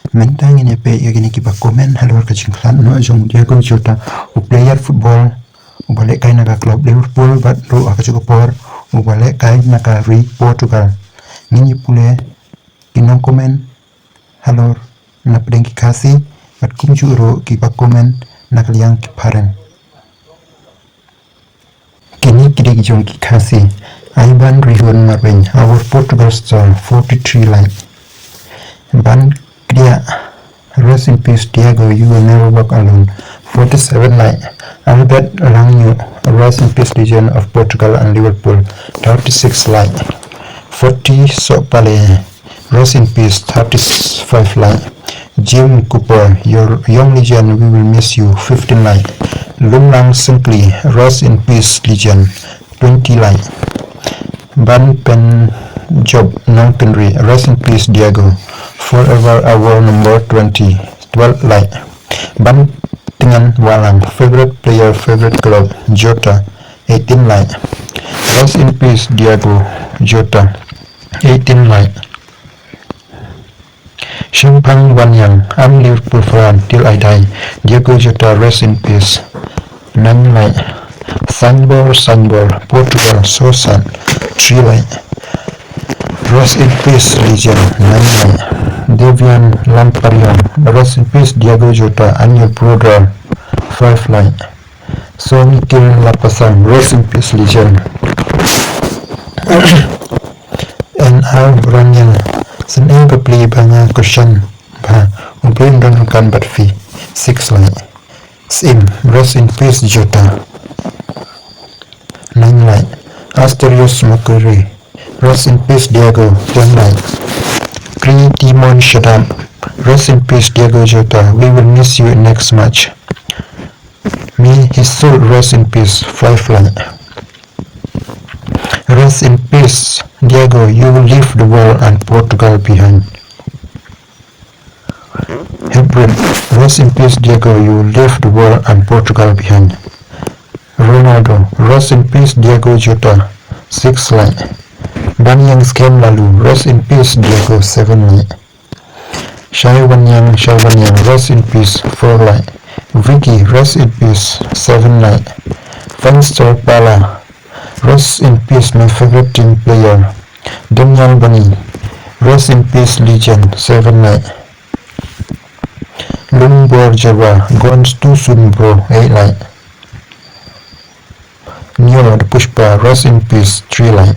Mentang ini Peit gini kiba komen halor ka jingdkhlad no jong Diogo Jota u player football u balik kai naga club Liverpool bat ru aka por u balik kai naga ri Portugal ngini pule kinong komen halor na pedeng ki khasi bat kumju ro kiba komen nak liang ki paren kini kidi jong ki khasi aiban rihun marwen our Portugal star 43 line ban Dia, rest in peace, Diego. You will never walk alone. 47 line. Albert Rangnick, rest in peace, legend of Portugal and Liverpool. 36 line. 40 Sopale, rest in peace. 35 line. Jim Cooper, your young legend. We will miss you. 15 line. Lumlang simply, rest in peace, legend. 20 line. Ban Pen Job Nonkenry, rest in peace, Diego. Forever our number 20, 12 line. Ban Tingan Walang, favorite player, favorite club, Jota, 18 line. Rest in peace, Diogo Jota, 18 line. Champagne Wanyang, I'm Liverpool fan till I die. Diogo Jota, rest in peace, 9 line. Sanbor, Portugal, so sad, 3 line. Rest in peace, legend, 9 line. Devian Lamparion, rest in peace, Diogo Jota, and your brother, 5 line. Sony Kill Lapasang, rest in peace, legend. And I'm running. Sen play banyak question. Umplin dan kan batfi, 6 line. Sim, rest in peace, Jota, 9 line. Asterios Mercury, rest in peace, Diego, 10 line. Timon Shadam, rest in peace, Diogo Jota. We will miss you in next match. Me, his soul, rest in peace. 5 line. Rest in peace, Diego. You will leave the world and Portugal behind. Hebron, rest in peace, Diego. You will leave the world and Portugal behind. Ronaldo, rest in peace, Diogo Jota. 6 line. Banyang Scam Lalu, rest in peace, Diego, 7 line. Shai Wanyang, rest in peace, 4 line. Vicky, rest in peace, 7 line. Fenster Pala, rest in peace, my favorite team player. Daniel Bani, rest in peace, legend, 7 line. Lumbor Java, gone too soon bro, 8 line. Neo the Pushpa, rest in peace, 3 line.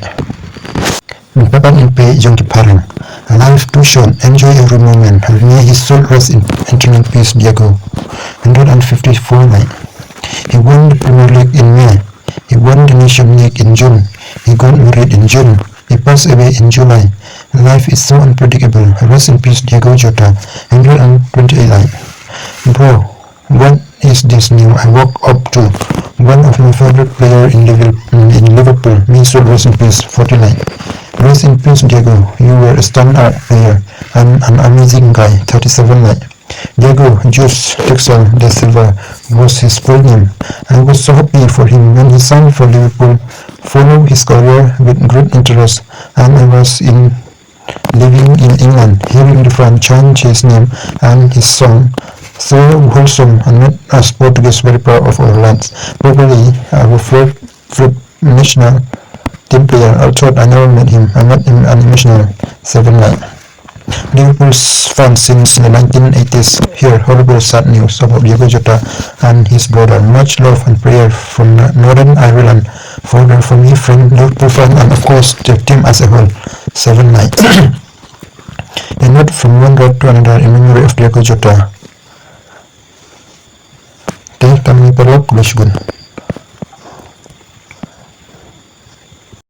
Papan in Peit jong kiparang. Life too short, enjoy every moment. May his soul rest in eternal peace, Diego. 154 line. He won the Premier League in May. He won the Nation League in June. He got married in June. He passed away in July. Life is so unpredictable. Rest in peace, Diogo Jota. 128 line. Bro, what is this new I woke up to? One of my favorite player in Liverpool. Me soul rest in peace, 40 line. Rest in peace, Diego. You were a standout player and an amazing guy. 37 line. Diego Jus Texel de Silva was his full name. I was so happy for him when he signed for Liverpool. Followed his career with great interest, and I was living in England, hearing the fans chant his name and his song. So wholesome and made us Portuguese very proud of our lands. Probably our flip national team player. I thought I never met him. I met him an emotional 7 line. Liverpool's fans since the 1980s hear horrible sad news about Diogo Jota and his brother. Much love and prayer from Northern Ireland for their family, friend, Liverpool fan, and of course the team as a whole. 7 line. A note from one God to another in memory of Diogo Jota. Kami perlu kulis gun.